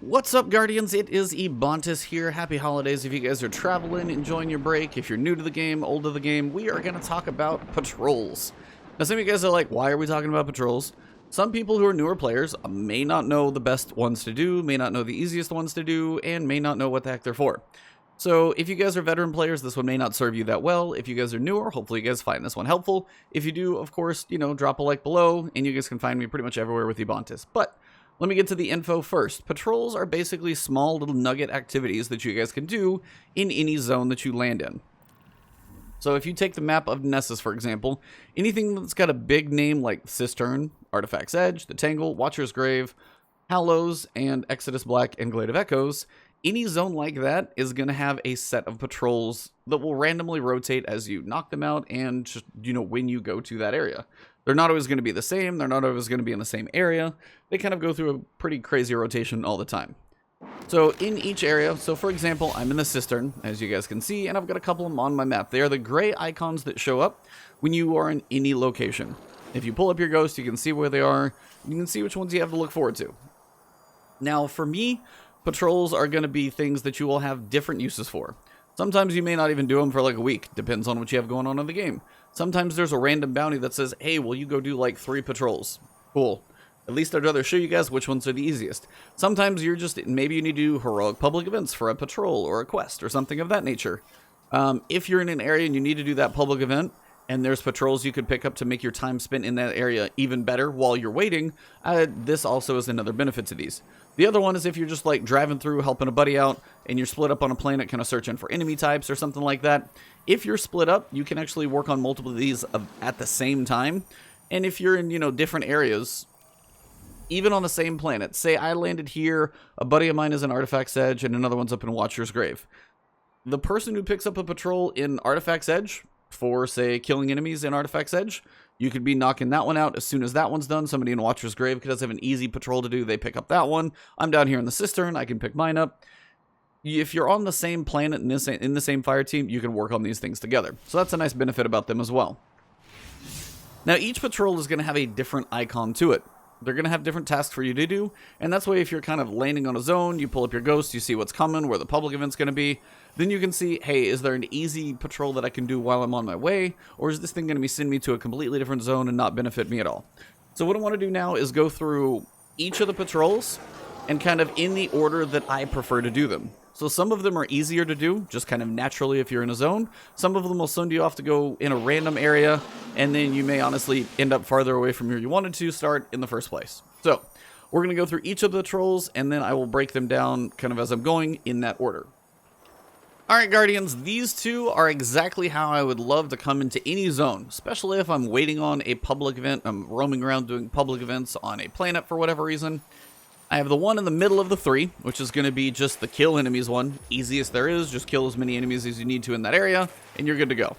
What's up, Guardians? It is Ebontis here. Happy holidays if you guys are traveling, enjoying your break. If you're new to the game, old to the game, we are going to talk about patrols. Now, some of you guys are like, why are we talking about patrols? Some people who are newer players may not know the best ones to do, may not know the easiest ones to do, and may not know what the heck they're for. So if you guys are veteran players, this one may not serve you that well. If you guys are newer, hopefully you guys find this one helpful. If you do, of course, drop a like below, and you guys can find me pretty much everywhere with Ebontis. But let me get to the info first. Patrols are basically small little nugget activities that you guys can do in any zone that you land in. So if you take the map of Nessus, for example, anything that's got a big name like Cistern, Artifact's Edge, The Tangle, Watcher's Grave, Hallows, and Exodus Black, and Glade of Echoes, any zone like that is going to have a set of patrols that will randomly rotate as you knock them out and just, when you go to that area. They're not always going to be the same. They're not always going to be in the same area. They kind of go through a pretty crazy rotation all the time. So in each area, so for example, I'm in the Cistern, as you guys can see, and I've got a couple of them on my map. They are the gray icons that show up when you are in any location. If you pull up your ghost, you can see where they are. You can see which ones you have to look forward to. Now, for me, patrols are going to be things that you will have different uses for. Sometimes you may not even do them for like a week. Depends on what you have going on in the game. Sometimes there's a random bounty that says, hey, will you go do like 3 patrols? Cool. At least I'd rather show you guys which ones are the easiest. Sometimes maybe you need to do heroic public events for a patrol or a quest or something of that nature. If you're in an area and you need to do that public event, and there's patrols you could pick up to make your time spent in that area even better while you're waiting, this also is another benefit to these. The other one is if you're just like driving through, helping a buddy out, and you're split up on a planet kind of searching for enemy types or something like that. If you're split up, you can actually work on multiple of these at the same time. And if you're in, different areas, even on the same planet, say I landed here, a buddy of mine is in Artifact's Edge, and another one's up in Watcher's Grave. The person who picks up a patrol in Artifact's Edge for, say, killing enemies in Artifact's Edge, you could be knocking that one out as soon as that one's done. Somebody in Watcher's Grave does have an easy patrol to do. They pick up that one. I'm down here in the Cistern. I can pick mine up. If you're on the same planet in the same fire team, you can work on these things together. So that's a nice benefit about them as well. Now, each patrol is going to have a different icon to it. They're going to have different tasks for you to do, and that's why if you're kind of landing on a zone, you pull up your ghost, you see what's coming, where the public event's going to be, then you can see, hey, is there an easy patrol that I can do while I'm on my way, or is this thing going to be sending me to a completely different zone and not benefit me at all? So what I want to do now is go through each of the patrols and kind of in the order that I prefer to do them. So some of them are easier to do, just kind of naturally if you're in a zone. Some of them will send you off to go in a random area, and then you may honestly end up farther away from where you wanted to start in the first place. So we're going to go through each of the patrols, and then I will break them down kind of as I'm going in that order. Alright, Guardians, these two are exactly how I would love to come into any zone, especially if I'm waiting on a public event, I'm roaming around doing public events on a planet for whatever reason. I have the one in the middle of the 3, which is going to be just the kill enemies one. Easiest there is, just kill as many enemies as you need to in that area, and you're good to go.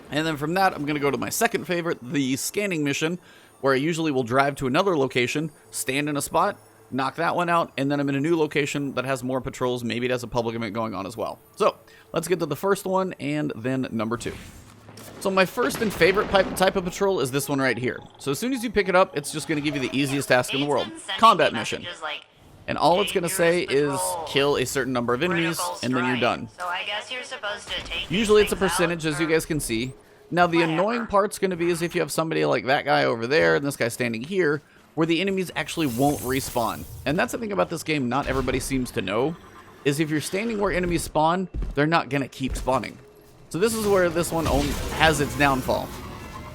And then from that, I'm going to go to my second favorite, the scanning mission, where I usually will drive to another location, stand in a spot, knock that one out, and then I'm in a new location that has more patrols. Maybe it has a public event going on as well. So let's get to the first one and then number 2. So my first and favorite type of patrol is this one right here. So as soon as you pick it up, it's just going to give you the easiest task in the world. Combat mission. And all it's going to say is kill a certain number of enemies, and then you're done. Usually it's a percentage, as you guys can see. Now the annoying part's going to be is if you have somebody like that guy over there and this guy standing here, where the enemies actually won't respawn. And that's the thing about this game not everybody seems to know, is if you're standing where enemies spawn, they're not going to keep spawning. So this is where this one has its downfall.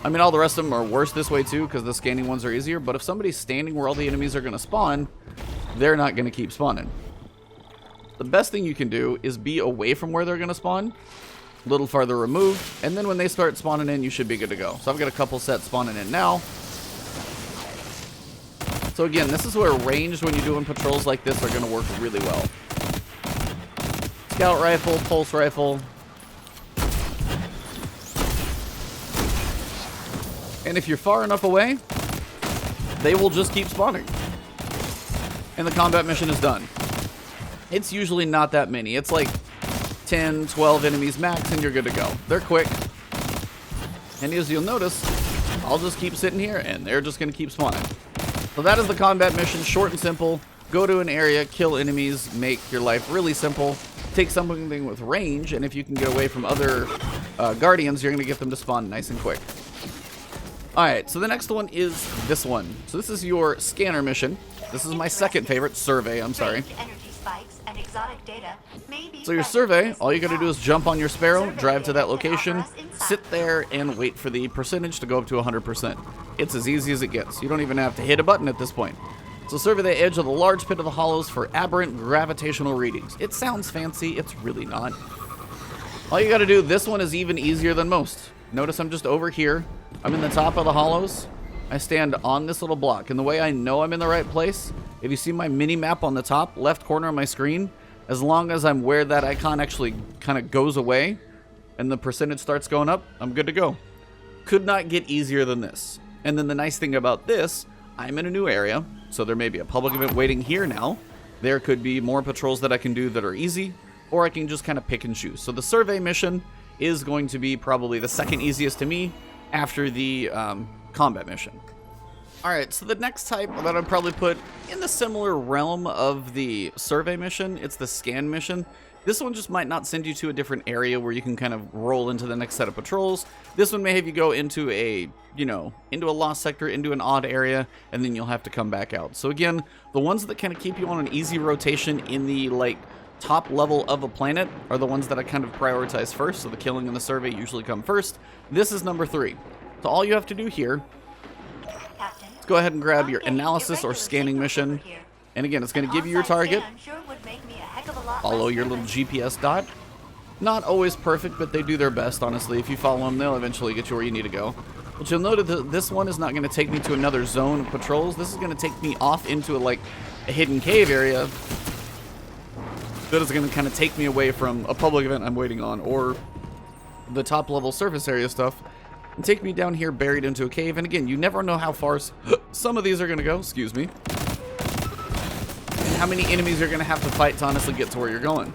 I mean, all the rest of them are worse this way too, because the scanning ones are easier, but if somebody's standing where all the enemies are going to spawn, they're not going to keep spawning. The best thing you can do is be away from where they're going to spawn, a little farther removed, and then when they start spawning in, you should be good to go. So I've got a couple sets spawning in now. So again, this is where ranged when you're doing patrols like this are going to work really well. Scout rifle, pulse rifle. And if you're far enough away, they will just keep spawning. And the combat mission is done. It's usually not that many. It's like 10, 12 enemies max, and you're good to go. They're quick. And as you'll notice, I'll just keep sitting here, and they're just going to keep spawning. So that is the combat mission, short and simple. Go to an area, kill enemies, make your life really simple. Take something with range, and if you can get away from other guardians, you're going to get them to spawn nice and quick. Alright, so the next one is this one. So this is your scanner mission. This is my second favorite, survey, I'm sorry. So your survey, all you gotta do is jump on your Sparrow, drive to that location, sit there, and wait for the percentage to go up to 100%. It's as easy as it gets. You don't even have to hit a button at this point. So survey the edge of the large pit of the hollows for aberrant gravitational readings. It sounds fancy, it's really not. All you gotta do, this one is even easier than most. Notice I'm just over here. I'm in the top of the hollows. I stand on this little block, and the way I know I'm in the right place, if you see my mini map on the top left corner of my screen, as long as I'm where that icon actually kind of goes away and the percentage starts going up, I'm good to go. Could not get easier than this. And then the nice thing about this, I'm in a new area, so there may be a public event waiting here now. There could be more patrols that I can do that are easy, or I can just kind of pick and choose. So the survey mission is going to be probably the second easiest to me after the combat mission. Alright, so the next type that I'd probably put in the similar realm of the survey mission, it's the scan mission. This one just might not send you to a different area where you can kind of roll into the next set of patrols. This one may have you go into a, into a lost sector, into an odd area, and then you'll have to come back out. So again, the ones that kind of keep you on an easy rotation in the, top level of a planet are the ones that I kind of prioritize first, so the killing and the survey usually come first. This is number 3. So all you have to do here, let's go ahead and grab your analysis or scanning mission. And again, it's going to give you your target. Follow your little GPS dot. Not always perfect, but they do their best, honestly. If you follow them, they'll eventually get you where you need to go. But you'll notice that this one is not going to take me to another zone of patrols. This is going to take me off into a hidden cave area that is going to kind of take me away from a public event I'm waiting on, or the top level surface area stuff, and take me down here buried into a cave. And again, you never know how far some of these are going to go, excuse me, and how many enemies you're going to have to fight to honestly get to where you're going.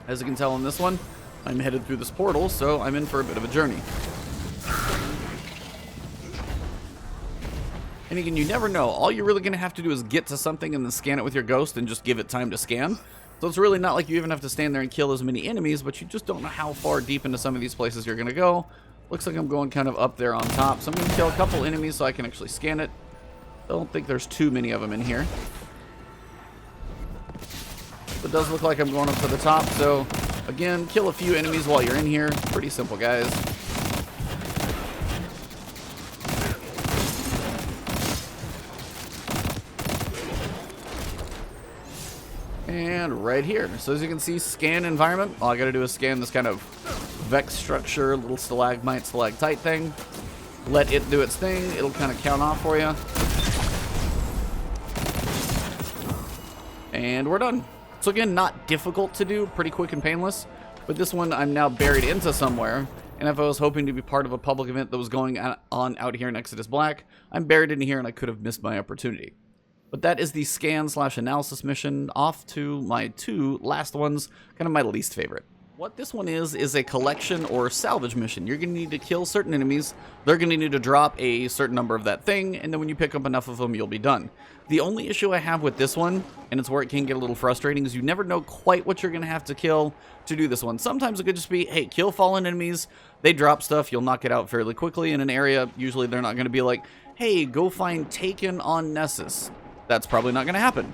As you can tell in this one, I'm headed through this portal, so I'm in for a bit of a journey. And again, you never know. All you're really going to have to do is get to something and then scan it with your ghost and just give it time to scan. So it's really not like you even have to stand there and kill as many enemies, but you just don't know how far deep into some of these places you're going to go. Looks like I'm going kind of up there on top. So I'm going to kill a couple enemies so I can actually scan it. I don't think there's too many of them in here. It does look like I'm going up to the top. So again, kill a few enemies while you're in here. Pretty simple, guys. And right here. So as you can see, scan environment. All I gotta do is scan this kind of Vex structure, little stalagmite, stalactite thing. Let it do its thing. It'll kind of count off for you. And we're done. So again, not difficult to do, pretty quick and painless. But this one I'm now buried into somewhere. And if I was hoping to be part of a public event that was going on out here in Exodus Black, I'm buried in here and I could have missed my opportunity. But that is the scan/analysis mission. Off to my 2 last ones, kind of my least favorite. What this one is a collection or salvage mission. You're going to need to kill certain enemies. They're going to need to drop a certain number of that thing, and then when you pick up enough of them, you'll be done. The only issue I have with this one, and it's where it can get a little frustrating, is you never know quite what you're going to have to kill to do this one. Sometimes it could just be, hey, kill fallen enemies. They drop stuff. You'll knock it out fairly quickly in an area. Usually they're not going to be like, hey, go find Taken on Nessus. That's probably not going to happen.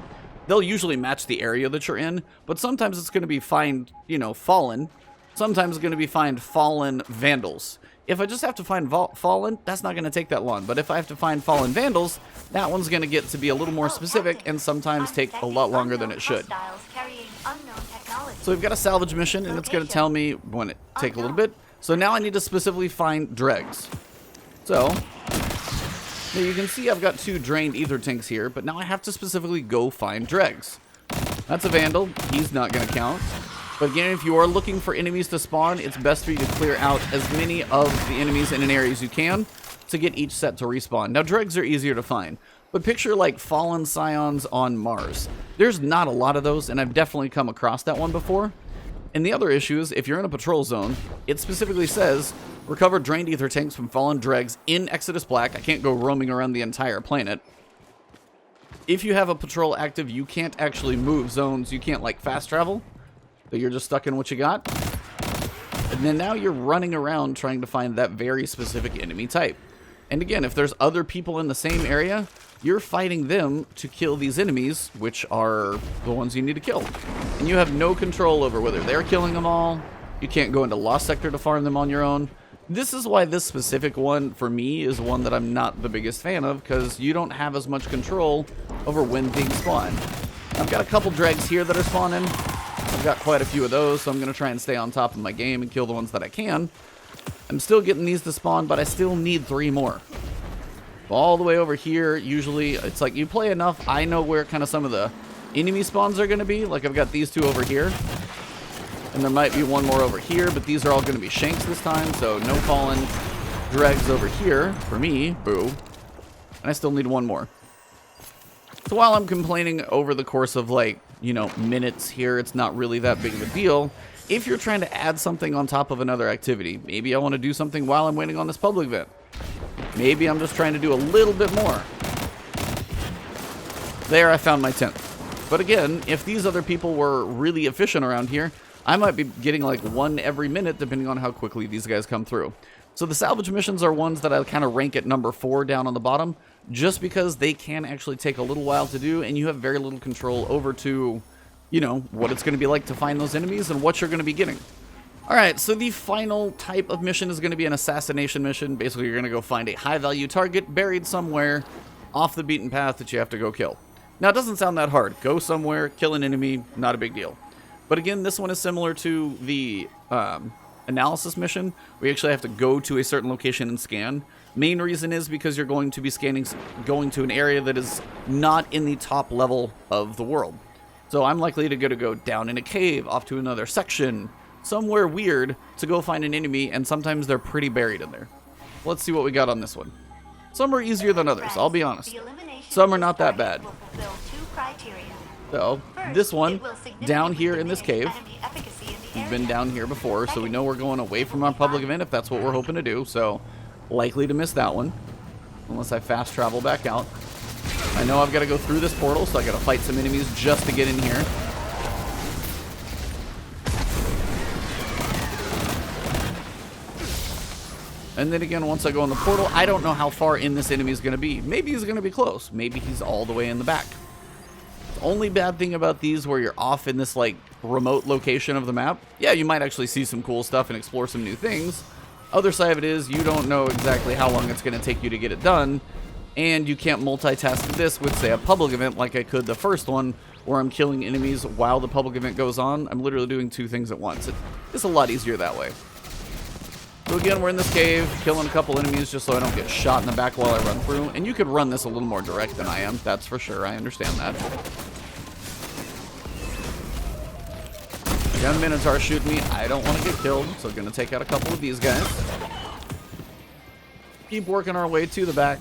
They'll usually match the area that you're in, but sometimes it's going to be find, fallen. Sometimes it's going to be find fallen vandals. If I just have to find fallen, that's not going to take that long. But if I have to find fallen vandals, that one's going to get to be a little more specific and sometimes take a lot longer than it should. So we've got a salvage mission, and it's going to tell me when it take a little bit. So now I need to specifically find dregs. So now you can see I've got 2 drained ether tanks here, but now I have to specifically go find dregs. That's a vandal. He's not going to count. But again, if you are looking for enemies to spawn, it's best for you to clear out as many of the enemies in an area as you can to get each set to respawn. Now, dregs are easier to find, but picture like fallen scions on Mars. There's not a lot of those, and I've definitely come across that one before. And the other issue is, if you're in a patrol zone, it specifically says, recover drained ether tanks from fallen dregs in Exodus Black. I can't go roaming around the entire planet. if you have a patrol active, you can't actually move zones. You can't like fast travel. So you're just stuck in what you got. And then now you're running around trying to find that very specific enemy type. And again, if there's other people in the same area, you're fighting them to kill these enemies, which are the ones you need to kill. And you have no control over whether they're killing them all. You can't go into Lost Sector to farm them on your own. This is why this specific one, for me, is one that I'm not the biggest fan of, because you don't have as much control over when things spawn. I've got a couple dregs here that are spawning. I've got quite a few of those, so I'm going to try and stay on top of my game and kill the ones that I can. I'm still getting these to spawn, but I still need 3 more. All the way over here, usually, it's like you play enough, I know where kind of some of the enemy spawns are going to be. Like I've got these 2 over here. And there might be 1 more over here, but these are all going to be shanks this time, so no fallen dregs over here for me. Boo. And I still need 1 more. So while I'm complaining over the course of, like, you know, minutes here, it's not really that big of a deal. If you're trying to add something on top of another activity, maybe I want to do something while I'm waiting on this public event. Maybe I'm just trying to do a little bit more. There, I found my 10th. But again, if these other people were really efficient around here, I might be getting like 1 every minute depending on how quickly these guys come through. So the salvage missions are ones that I kind of rank at number 4 down on the bottom, just because they can actually take a little while to do, and you have very little control over to, you know, what it's going to be like to find those enemies and what you're going to be getting. Alright, so the final type of mission is going to be an assassination mission. Basically, you're going to go find a high-value target buried somewhere off the beaten path that you have to go kill. Now, it doesn't sound that hard. Go somewhere, kill an enemy, not a big deal. But again, this one is similar to the analysis mission. We actually have to go to a certain location and scan. Main reason is because you're going to be going to an area that is not in the top level of the world. So I'm likely to go down in a cave, off to another section, somewhere weird to go find an enemy, and sometimes they're pretty buried in there. Let's see what we got on this one. Some are easier than others, I'll be honest. Some are not that bad. So, this one, down here in this cave, we've been down here before, so we know we're going away from our public event if that's what we're hoping to do, so likely to miss that one, unless I fast travel back out. I know I've got to go through this portal, so I got to fight some enemies just to get in here. And then again, once I go in the portal, I don't know how far in this enemy is going to be. Maybe he's going to be close. Maybe he's all the way in the back. The only bad thing about these where you're off in this like remote location of the map, yeah, you might actually see some cool stuff and explore some new things. Other side of it is you don't know exactly how long it's going to take you to get it done, and you can't multitask this with, say, a public event like I could the first one, where I'm killing enemies while the public event goes on. I'm literally doing 2 things at once. It's a lot easier that way. So again, we're in this cave, killing a couple enemies just so I don't get shot in the back while I run through. And you could run this a little more direct than I am, that's for sure, I understand that. Again, Minotaur shooting me. I don't want to get killed, so I'm going to take out a couple of these guys. Keep working our way to the back.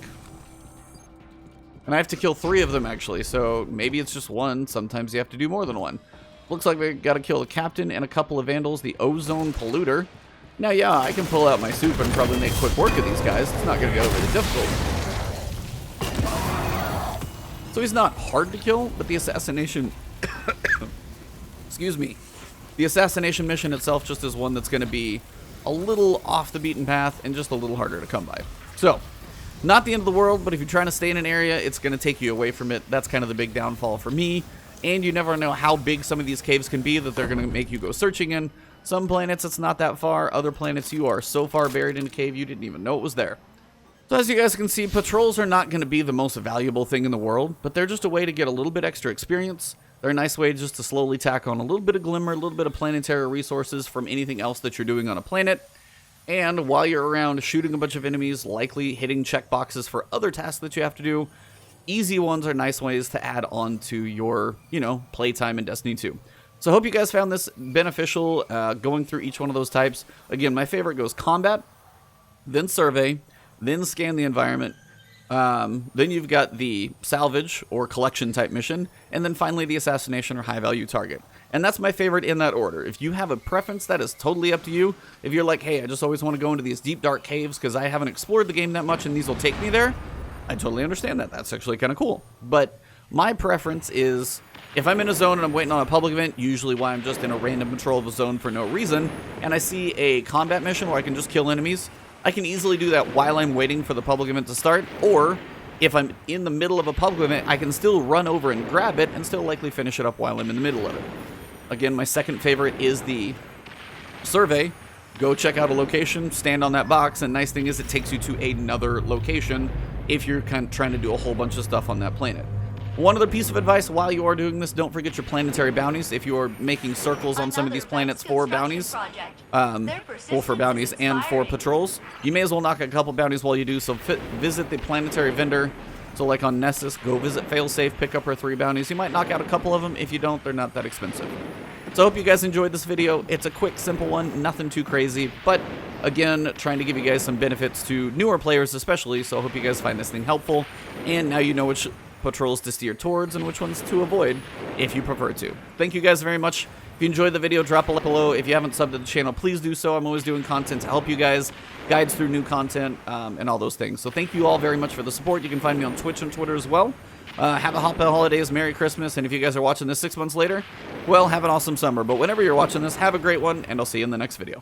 And I have to kill 3 of them, actually, so maybe it's just 1. Sometimes you have to do more than 1. Looks like we got to kill the captain and a couple of vandals, the ozone polluter. Now, yeah, I can pull out my soup and probably make quick work of these guys. It's not going to get overly difficult. So he's not hard to kill, but the assassination... Excuse me. The assassination mission itself just is one that's going to be a little off the beaten path and just a little harder to come by. So, not the end of the world, but if you're trying to stay in an area, it's going to take you away from it. That's kind of the big downfall for me. And you never know how big some of these caves can be that they're going to make you go searching in. Some planets, it's not that far. Other planets, you are so far buried in a cave, you didn't even know it was there. So as you guys can see, patrols are not going to be the most valuable thing in the world, but they're just a way to get a little bit extra experience. They're a nice way just to slowly tack on a little bit of glimmer, a little bit of planetary resources from anything else that you're doing on a planet. And while you're around shooting a bunch of enemies, likely hitting checkboxes for other tasks that you have to do, easy ones are nice ways to add on to your, playtime in Destiny 2. So I hope you guys found this beneficial going through each one of those types. Again, my favorite goes combat, then survey, then scan the environment. Then you've got the salvage or collection type mission, and then finally the assassination or high value target. And that's my favorite in that order. If you have a preference, that is totally up to you. If you're like, hey, I just always want to go into these deep dark caves because I haven't explored the game that much and these will take me there, I totally understand that. That's actually kind of cool. But My preference is, if I'm in a zone and I'm waiting on a public event, usually why I'm just in a random patrol of a zone for no reason, and I see a combat mission where I can just kill enemies, I can easily do that while I'm waiting for the public event to start, or if I'm in the middle of a public event, I can still run over and grab it and still likely finish it up while I'm in the middle of it. Again, my second favorite is the survey. Go check out a location, stand on that box, and nice thing is it takes you to another location if you're kind of trying to do a whole bunch of stuff on that planet. One other piece of advice while you are doing this, don't forget your planetary bounties. If you are making circles on some of these planets for bounties, or for bounties and for patrols, you may as well knock a couple bounties while you do. So visit the planetary vendor. So like on Nessus, go visit Failsafe, pick up her 3 bounties. You might knock out a couple of them. If you don't, they're not that expensive. So I hope you guys enjoyed this video. It's a quick, simple one, nothing too crazy, but again, trying to give you guys some benefits to newer players especially, so I hope you guys find this thing helpful, and now you know which patrols to steer towards and which ones to avoid if you prefer to. Thank you guys very much. If you enjoyed the video, drop a like below. If you haven't subbed to the channel, please do so. I'm always doing content to help you guys, guides through new content, and all those things. So thank you all very much for the support. You can find me on Twitch and Twitter as well. Have a happy holidays, Merry Christmas, and if you guys are watching this 6 months later, well, have an awesome summer. But whenever you're watching this, have a great one, and I'll see you in the next video.